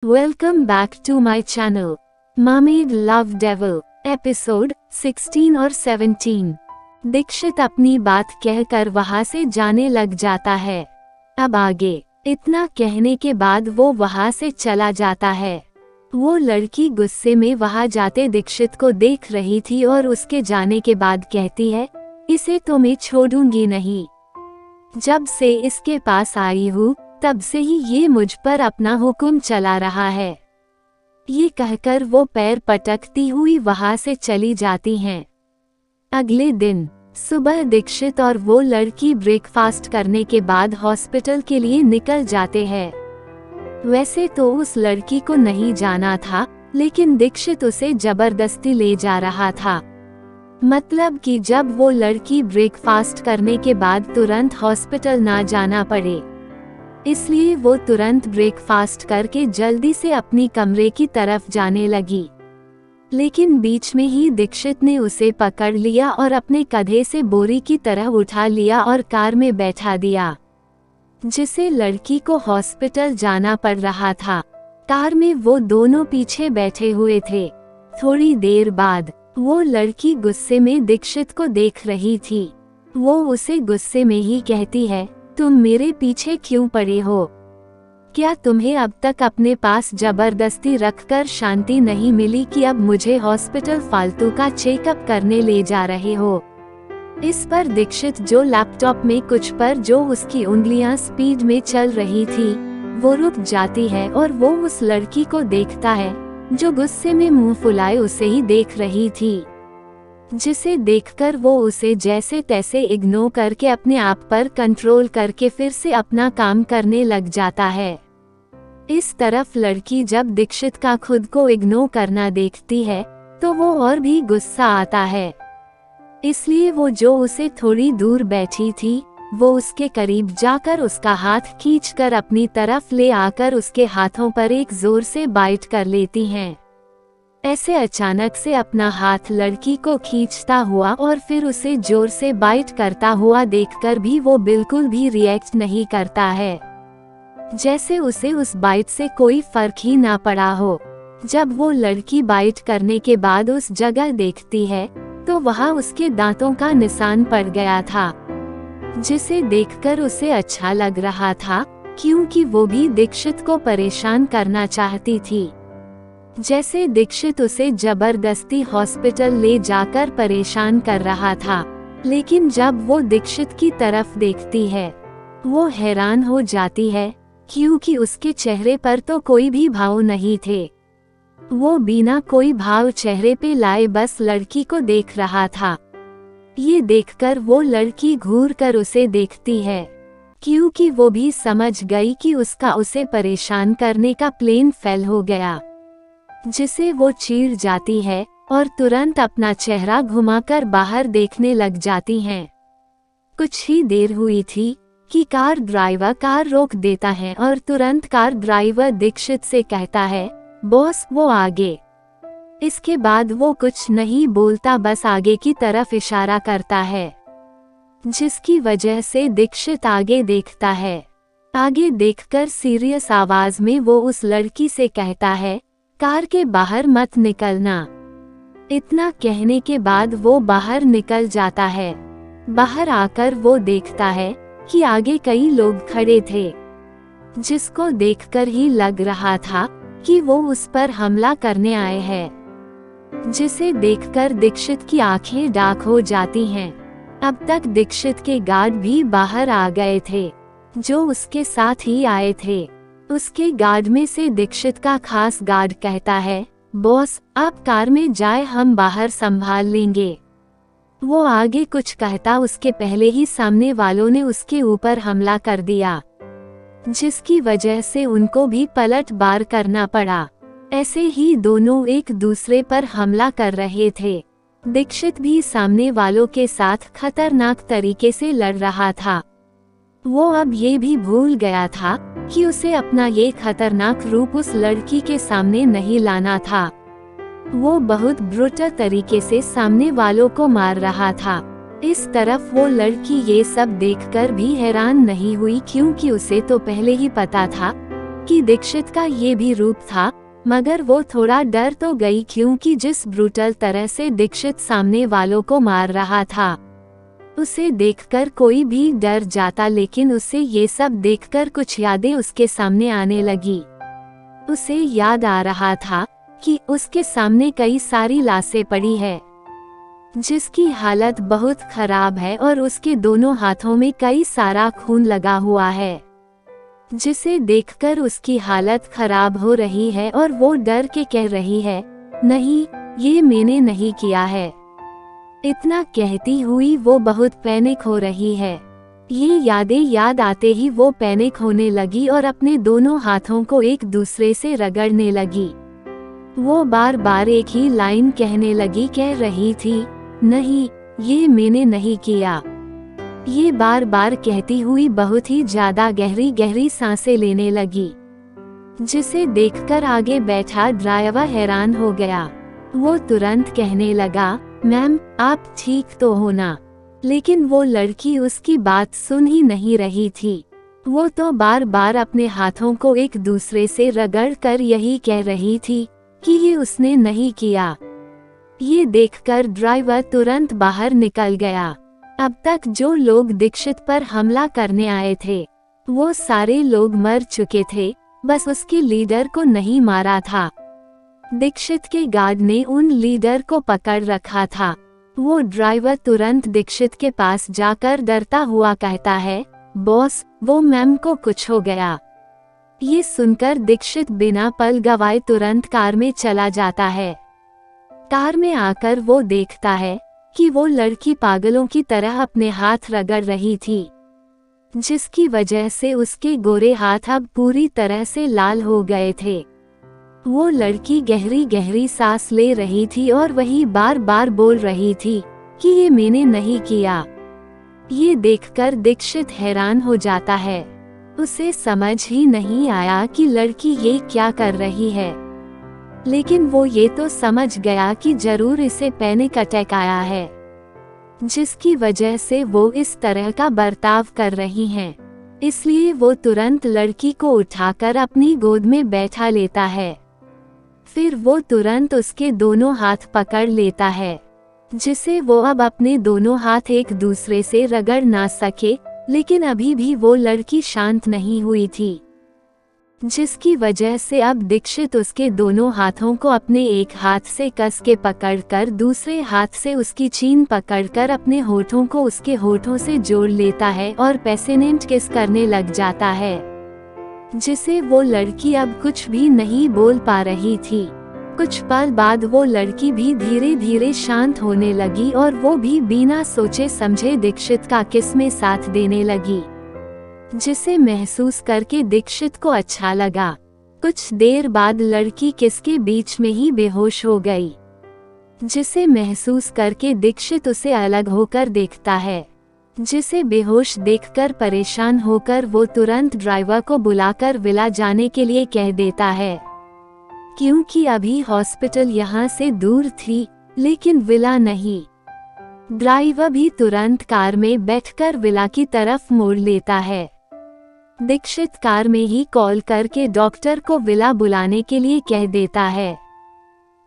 Welcome back to my channel. Mermaid Love Devil, episode 16 और 17। दीक्षित अपनी बात कहकर वहां से जाने लग जाता है। अब आगे इतना कहने के बाद वो वहां से चला जाता है। वो लड़की गुस्से में वहां जाते दीक्षित को देख रही थी और उसके जाने के बाद कहती है, इसे तो मैं छोड़ूंगी नहीं। जब से इसके पास आई हूँ तब से ही ये मुझ पर अपना हुक्म चला रहा है। ये कहकर वो पैर पटकती हुई वहां से चली जाती हैं। अगले दिन सुबह दीक्षित और वो लड़की ब्रेकफास्ट करने के बाद हॉस्पिटल के लिए निकल जाते हैं। वैसे तो उस लड़की को नहीं जाना था, लेकिन दीक्षित उसे जबरदस्ती ले जा रहा था। मतलब कि जब वो लड़की ब्रेकफास्ट करने के बाद तुरंत हॉस्पिटल ना जाना पड़े, इसलिए वो तुरंत ब्रेकफास्ट करके जल्दी से अपनी कमरे की तरफ जाने लगी। लेकिन बीच में ही दीक्षित ने उसे पकड़ लिया और अपने कंधे से बोरी की तरह उठा लिया और कार में बैठा दिया, जिसे लड़की को हॉस्पिटल जाना पड़ रहा था। कार में वो दोनों पीछे बैठे हुए थे। थोड़ी देर बाद वो लड़की गुस्से में दीक्षित को देख रही थी। वो उसे गुस्से में ही कहती है, तुम मेरे पीछे क्यों पड़े हो? क्या तुम्हें अब तक अपने पास जबरदस्ती रखकर शांति नहीं मिली कि अब मुझे हॉस्पिटल फालतू का चेकअप करने ले जा रहे हो? इस पर दीक्षित जो लैपटॉप में कुछ पर जो उसकी उंगलियां स्पीड में चल रही थी, वो रुक जाती है और वो उस लड़की को देखता है जो गुस्से में मुंह फुलाए उसे ही देख रही थी, जिसे देखकर वो उसे जैसे तैसे इग्नोर करके अपने आप पर कंट्रोल करके फिर से अपना काम करने लग जाता है। इस तरफ लड़की जब दीक्षित का खुद को इग्नोर करना देखती है तो वो और भी गुस्सा आता है। इसलिए वो जो उसे थोड़ी दूर बैठी थी, वो उसके करीब जाकर उसका हाथ खींचकर अपनी तरफ ले आकर उसके हाथों पर एक जोर से बाइट कर लेती हैं। ऐसे अचानक से अपना हाथ लड़की को खींचता हुआ और फिर उसे जोर से बाइट करता हुआ देखकर भी वो बिल्कुल भी रिएक्ट नहीं करता है, जैसे उसे उस बाइट से कोई फर्क ही ना पड़ा हो। जब वो लड़की बाइट करने के बाद उस जगह देखती है तो वहाँ उसके दांतों का निशान पड़ गया था, जिसे देखकर उसे अच्छा लग रहा था, क्योंकि वो भी दीक्षित को परेशान करना चाहती थी। जैसे दीक्षित उसे जबरदस्ती हॉस्पिटल ले जाकर परेशान कर रहा था। लेकिन जब वो दीक्षित की तरफ देखती है, वो हैरान हो जाती है, क्योंकि उसके चेहरे पर तो कोई भी भाव नहीं थे। वो बिना कोई भाव चेहरे पे लाए बस लड़की को देख रहा था। ये देखकर वो लड़की घूर कर उसे देखती है, क्योंकि वो भी समझ गई कि उसका उसे परेशान करने का प्लान फेल हो गया, जिसे वो चीर जाती है और तुरंत अपना चेहरा घुमाकर बाहर देखने लग जाती हैं। कुछ ही देर हुई थी कि कार ड्राइवर कार रोक देता है और तुरंत कार ड्राइवर दीक्षित से कहता है, बॉस वो आगे। इसके बाद वो कुछ नहीं बोलता, बस आगे की तरफ इशारा करता है, जिसकी वजह से दीक्षित आगे देखता है। आगे देखकर सीरियस आवाज में वो उस लड़की से कहता है, कार के बाहर मत निकलना। इतना कहने के बाद वो बाहर निकल जाता है। बाहर आकर वो देखता है कि आगे कई लोग खड़े थे, जिसको देखकर ही लग रहा था कि वो उस पर हमला करने आए हैं, जिसे देखकर दीक्षित की आंखें डार्क हो जाती हैं। अब तक दीक्षित के गार्ड भी बाहर आ गए थे, जो उसके साथ ही आए थे। उसके गार्ड में से दीक्षित का खास गार्ड कहता है, बॉस आप कार में जाए, हम बाहर संभाल लेंगे। वो आगे कुछ कहता उसके पहले ही सामने वालों ने उसके ऊपर हमला कर दिया, जिसकी वजह से उनको भी पलट बार करना पड़ा। ऐसे ही दोनों एक दूसरे पर हमला कर रहे थे। दीक्षित भी सामने वालों के साथ खतरनाक तरीके से लड़ रहा था। वो अब ये भी भूल गया था कि उसे अपना ये खतरनाक रूप उस लड़की के सामने नहीं लाना था। वो बहुत ब्रूटल तरीके से सामने वालों को मार रहा था। इस तरफ वो लड़की ये सब देखकर भी हैरान नहीं हुई, क्योंकि उसे तो पहले ही पता था कि दीक्षित का ये भी रूप था, मगर वो थोड़ा डर तो गई क्योंकि जिस ब्रूटल तरह से दीक्षित सामने वालों को मार रहा था उसे देखकर कोई भी डर जाता, लेकिन उसे ये सब देखकर कुछ यादें उसके सामने आने लगी। उसे याद आ रहा था कि उसके सामने कई सारी लाशें पड़ी है जिसकी हालत बहुत खराब है और उसके दोनों हाथों में कई सारा खून लगा हुआ है, जिसे देखकर उसकी हालत खराब हो रही है और वो डर के कह रही है, नहीं, ये मैंने नहीं किया है। इतना कहती हुई वो बहुत पैनिक हो रही है। ये यादें याद आते ही वो पैनिक होने लगी और अपने दोनों हाथों को एक दूसरे से रगड़ने लगी। वो बार बार एक ही लाइन कहने लगी, कह रही थी, नहीं, ये मैंने नहीं किया। ये बार बार कहती हुई बहुत ही ज्यादा गहरी गहरी सांसें लेने लगी, जिसे देखकर आगे बैठा ड्राइवर हैरान हो गया। वो तुरंत कहने लगा, मैम, आप ठीक तो हो ना? लेकिन वो लड़की उसकी बात सुन ही नहीं रही थी। वो तो बार बार अपने हाथों को एक दूसरे से रगड़ कर यही कह रही थी कि ये उसने नहीं किया। ये देखकर ड्राइवर तुरंत बाहर निकल गया। अब तक जो लोग दीक्षित पर हमला करने आए थे वो सारे लोग मर चुके थे, बस उसके लीडर को नहीं मारा था। दीक्षित के गार्ड ने उन लीडर को पकड़ रखा था। वो ड्राइवर तुरंत दीक्षित के पास जाकर डरता हुआ कहता है, बॉस, वो मैम को कुछ हो गया। ये सुनकर दीक्षित बिना पल गवाए तुरंत कार में चला जाता है। कार में आकर वो देखता है कि वो लड़की पागलों की तरह अपने हाथ रगड़ रही थी, जिसकी वजह से उसके गोरे हाथ अब पूरी तरह से लाल हो गए थे। वो लड़की गहरी गहरी सांस ले रही थी और वही बार बार बोल रही थी कि ये मैंने नहीं किया। ये देखकर दीक्षित हैरान हो जाता है। उसे समझ ही नहीं आया कि लड़की ये क्या कर रही है, लेकिन वो ये तो समझ गया कि जरूर इसे पैनिक अटैक आया है, जिसकी वजह से वो इस तरह का बर्ताव कर रही हैं। इसलिए वो तुरंत लड़की को उठाकर अपनी गोद में बैठा लेता है। फिर वो तुरंत उसके दोनों हाथ पकड़ लेता है, जिसे वो अब अपने दोनों हाथ एक दूसरे से रगड़ ना सके। लेकिन अभी भी वो लड़की शांत नहीं हुई थी, जिसकी वजह से अब दीक्षित उसके दोनों हाथों को अपने एक हाथ से कस के पकड़कर दूसरे हाथ से उसकी चीन पकड़कर अपने होठों को उसके होठों से जोड़ लेता है और पैसिनेंट किस करने लग जाता है, जिसे वो लड़की अब कुछ भी नहीं बोल पा रही थी। कुछ पल बाद वो लड़की भी धीरे धीरे शांत होने लगी और वो भी बिना सोचे समझे दीक्षित का किस में साथ देने लगी, जिसे महसूस करके दीक्षित को अच्छा लगा। कुछ देर बाद लड़की किस के बीच में ही बेहोश हो गई, जिसे महसूस करके दीक्षित उसे अलग होकर देखता है। जिसे बेहोश देखकर परेशान होकर वो तुरंत ड्राइवर को बुलाकर विला जाने के लिए कह देता है, क्योंकि अभी हॉस्पिटल यहाँ से दूर थी लेकिन विला नहीं। ड्राइवर भी तुरंत कार में बैठकर विला की तरफ मोड़ लेता है। दीक्षित कार में ही कॉल करके डॉक्टर को विला बुलाने के लिए कह देता है।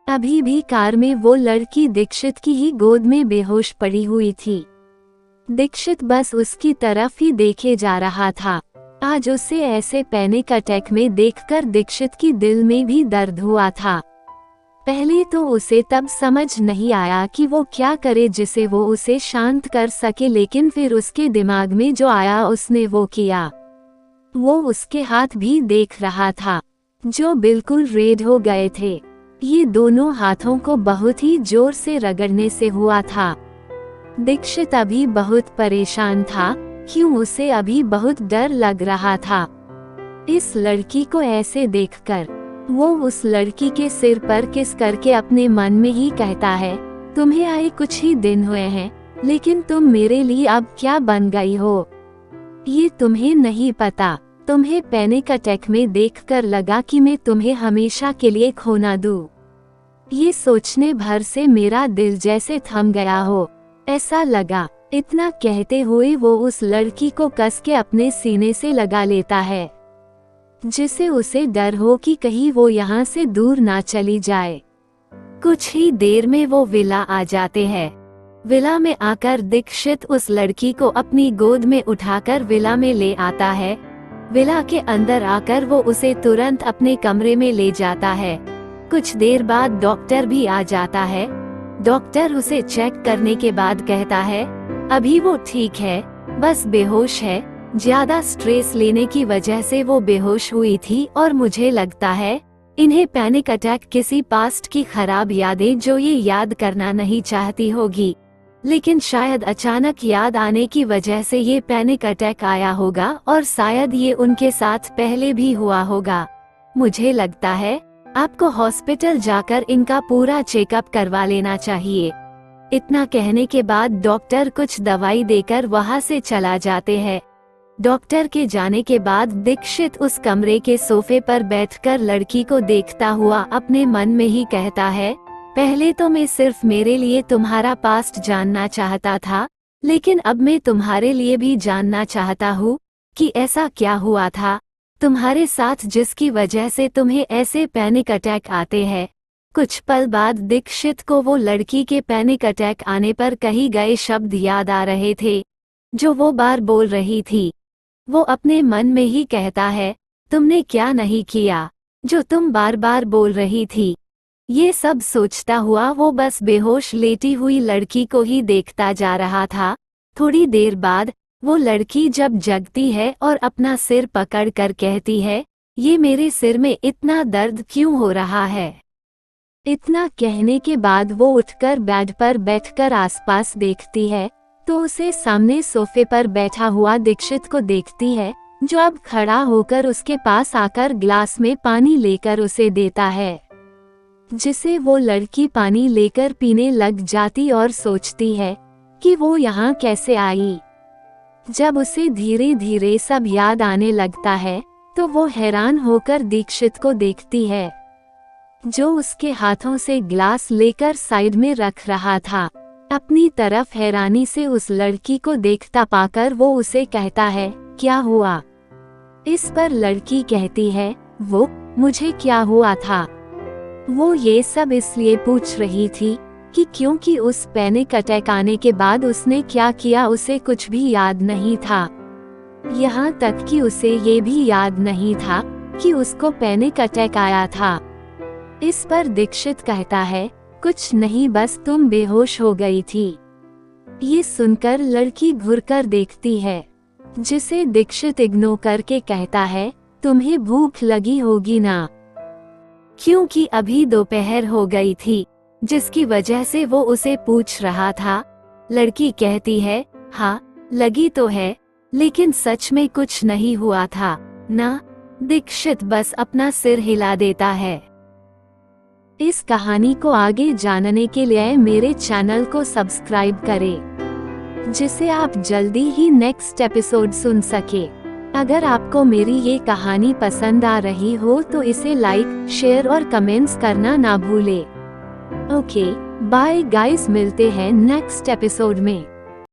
अभी भी कार में वो लड़की दीक्षित की ही गोद में बेहोश पड़ी हुई थी। दीक्षित बस उसकी तरफ ही देखे जा रहा था। आज उसे ऐसे पैनिक अटैक में देखकर दीक्षित की दिल में भी दर्द हुआ था। पहले तो उसे तब समझ नहीं आया कि वो क्या करे जिसे वो उसे शांत कर सके, लेकिन फिर उसके दिमाग में जो आया उसने वो किया। वो उसके हाथ भी देख रहा था, जो बिल्कुल रेड हो गए थे। ये दोनों हाथों को बहुत ही जोर से रगड़ने से हुआ था। दीक्षित अभी बहुत परेशान था, क्यों उसे अभी बहुत डर लग रहा था। इस लड़की को ऐसे देखकर वो उस लड़की के सिर पर किस करके अपने मन में ही कहता है, तुम्हें आए कुछ ही दिन हुए हैं, लेकिन तुम मेरे लिए अब क्या बन गई हो, ये तुम्हें नहीं पता। तुम्हें पैनिक अटैक में देखकर लगा कि मैं तुम्हें हमेशा के लिए खो ना दूं। ये सोचने भर से मेरा दिल जैसे थम गया हो, ऐसा लगा। इतना कहते हुए वो उस लड़की को कस के अपने सीने से लगा लेता है। जिसे उसे डर हो कि कहीं वो यहाँ से दूर ना चली जाए। कुछ ही देर में वो विला आ जाते हैं। विला में आकर दीक्षित उस लड़की को अपनी गोद में उठाकर विला में ले आता है। विला के अंदर आकर वो उसे तुरंत अपने कमरे में ले जाता है। कुछ देर बाद डॉक्टर भी आ जाता है। डॉक्टर उसे चेक करने के बाद कहता है, अभी वो ठीक है, बस बेहोश है। ज्यादा स्ट्रेस लेने की वजह से वो बेहोश हुई थी और मुझे लगता है इन्हें पैनिक अटैक किसी पास्ट की खराब यादें जो ये याद करना नहीं चाहती होगी, लेकिन शायद अचानक याद आने की वजह से ये पैनिक अटैक आया होगा और शायद ये उनके साथ पहले भी हुआ होगा। मुझे लगता है आपको हॉस्पिटल जाकर इनका पूरा चेकअप करवा लेना चाहिए। इतना कहने के बाद डॉक्टर कुछ दवाई देकर वहाँ से चला जाते हैं। डॉक्टर के जाने के बाद दीक्षित उस कमरे के सोफे पर बैठकर लड़की को देखता हुआ अपने मन में ही कहता है, पहले तो मैं सिर्फ मेरे लिए तुम्हारा पास्ट जानना चाहता था, लेकिन अब मैं तुम्हारे लिए भी जानना चाहता हूँ कि ऐसा क्या हुआ था तुम्हारे साथ जिसकी वजह से तुम्हें ऐसे पैनिक अटैक आते हैं। कुछ पल बाद दीक्षित को वो लड़की के पैनिक अटैक आने पर कही गए शब्द याद आ रहे थे जो वो बार बोल रही थी। वो अपने मन में ही कहता है, तुमने क्या नहीं किया जो तुम बार बार बोल रही थी। ये सब सोचता हुआ वो बस बेहोश लेटी हुई लड़की को ही देखता जा रहा था। थोड़ी देर बाद वो लड़की जब जगती है और अपना सिर पकड़ कर कहती है, ये मेरे सिर में इतना दर्द क्यों हो रहा है। इतना कहने के बाद वो उठकर बेड पर बैठकर आसपास देखती है तो उसे सामने सोफे पर बैठा हुआ दीक्षित को देखती है, जो अब खड़ा होकर उसके पास आकर ग्लास में पानी लेकर उसे देता है, जिसे वो लड़की पानी लेकर पीने लग जाती और सोचती है कि वो यहाँ कैसे आई। जब उसे धीरे धीरे सब याद आने लगता है तो वो हैरान होकर दीक्षित को देखती है, जो उसके हाथों से ग्लास लेकर साइड में रख रहा था। अपनी तरफ हैरानी से उस लड़की को देखता पाकर वो उसे कहता है, क्या हुआ। इस पर लड़की कहती है, वो मुझे क्या हुआ था। वो ये सब इसलिए पूछ रही थी कि क्योंकि उस पैनिक अटैक आने के बाद उसने क्या किया उसे कुछ भी याद नहीं था। यहाँ तक कि उसे ये भी याद नहीं था कि उसको पैनिक अटैक आया था। इस पर दीक्षित कहता है, कुछ नहीं, बस तुम बेहोश हो गई थी। ये सुनकर लड़की घुरकर देखती है, जिसे दीक्षित इग्नोर करके कहता है, तुम्हें भूख लगी होगी ना, क्योंकि अभी दोपहर हो गई थी, जिसकी वजह से वो उसे पूछ रहा था। लड़की कहती है, हाँ लगी तो है, लेकिन सच में कुछ नहीं हुआ था ना। दीक्षित बस अपना सिर हिला देता है। इस कहानी को आगे जानने के लिए मेरे चैनल को सब्सक्राइब करें, जिससे आप जल्दी ही नेक्स्ट एपिसोड सुन सके। अगर आपको मेरी ये कहानी पसंद आ रही हो तो इसे लाइक, शेयर और कमेंट्स करना ना भूलें। ओके, बाय गाइस, मिलते हैं नेक्स्ट एपिसोड में।